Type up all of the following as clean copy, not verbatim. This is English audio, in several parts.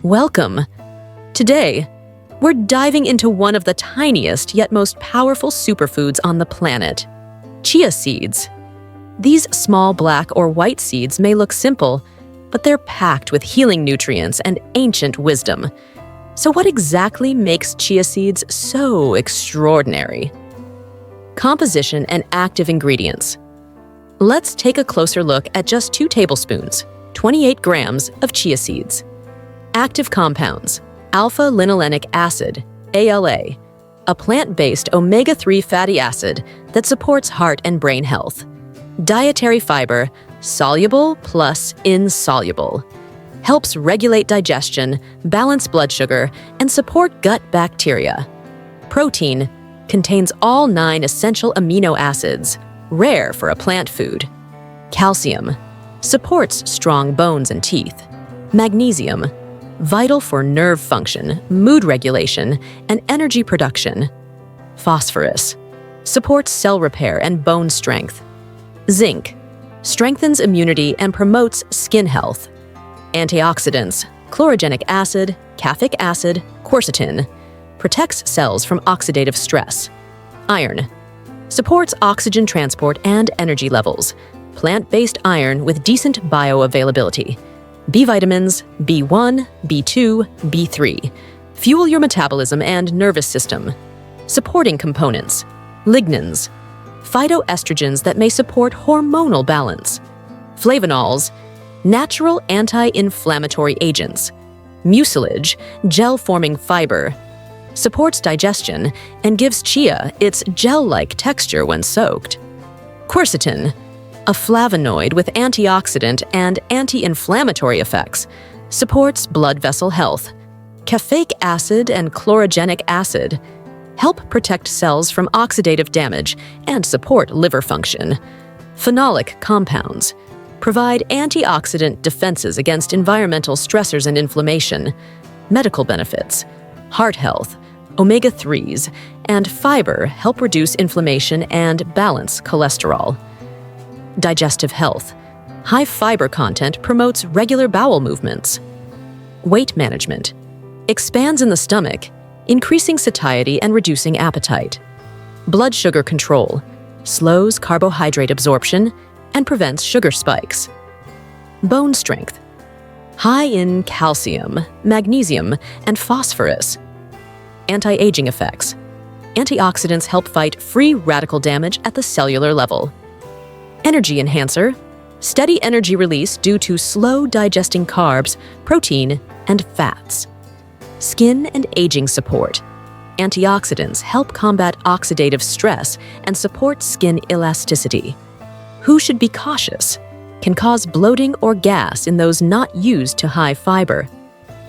Welcome! Today, we're diving into one of the tiniest yet most powerful superfoods on the planet, chia seeds. These small black or white seeds may look simple, but they're packed with healing nutrients and ancient wisdom. So what exactly makes chia seeds so extraordinary? Composition and active ingredients. Let's take a closer look at just 2 tablespoons, 28 grams of chia seeds. Active compounds: alpha-linolenic acid, ALA, a plant-based omega-3 fatty acid that supports heart and brain health. Dietary fiber, soluble plus insoluble, helps regulate digestion, balance blood sugar, and support gut bacteria. Protein, contains all 9 essential amino acids, rare for a plant food. Calcium, supports strong bones and teeth. Magnesium, vital for nerve function, mood regulation, and energy production. Phosphorus, supports cell repair and bone strength. Zinc, strengthens immunity and promotes skin health. Antioxidants: chlorogenic acid, caffeic acid, quercetin, protects cells from oxidative stress. Iron, supports oxygen transport and energy levels. Plant-based iron with decent bioavailability. B vitamins, B1, B2, B3. Fuel your metabolism and nervous system. Supporting components: lignans, phytoestrogens that may support hormonal balance. Flavonols, natural anti-inflammatory agents. Mucilage, gel-forming fiber, supports digestion and gives chia its gel-like texture when soaked. Quercetin, a flavonoid with antioxidant and anti-inflammatory effects, supports blood vessel health. Caffeic acid and chlorogenic acid help protect cells from oxidative damage and support liver function. Phenolic compounds provide antioxidant defenses against environmental stressors and inflammation. Medical benefits: heart health, omega-3s, and fiber help reduce inflammation and balance cholesterol. Digestive health: high fiber content promotes regular bowel movements. Weight management: expands in the stomach, increasing satiety and reducing appetite. Blood sugar control: slows carbohydrate absorption and prevents sugar spikes. Bone strength: high in calcium, magnesium, and phosphorus. Anti-aging effects: antioxidants help fight free radical damage at the cellular level. Energy enhancer: steady energy release due to slow digesting carbs, protein, and fats. Skin and aging support: antioxidants help combat oxidative stress and support skin elasticity. Who should be cautious? Can cause bloating or gas in those not used to high fiber.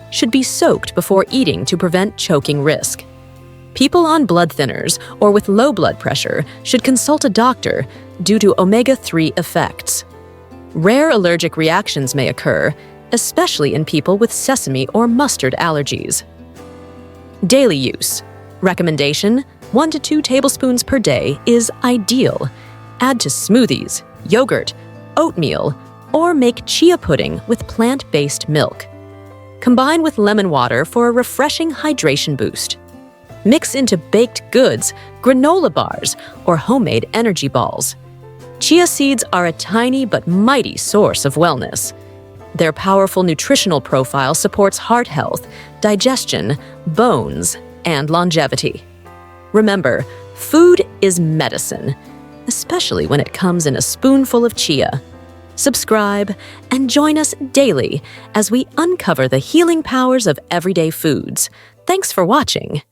Should be soaked before eating to prevent choking risk. People on blood thinners or with low blood pressure should consult a doctor due to omega-3 effects. Rare allergic reactions may occur, especially in people with sesame or mustard allergies. Daily use. Recommendation: 1 to 2 tablespoons per day is ideal. Add to smoothies, yogurt, oatmeal, or make chia pudding with plant-based milk. Combine with lemon water for a refreshing hydration boost. Mix into baked goods, granola bars, or homemade energy balls. Chia seeds are a tiny but mighty source of wellness. Their powerful nutritional profile supports heart health, digestion, bones, and longevity. Remember, food is medicine, especially when it comes in a spoonful of chia. Subscribe and join us daily as we uncover the healing powers of everyday foods. Thanks for watching.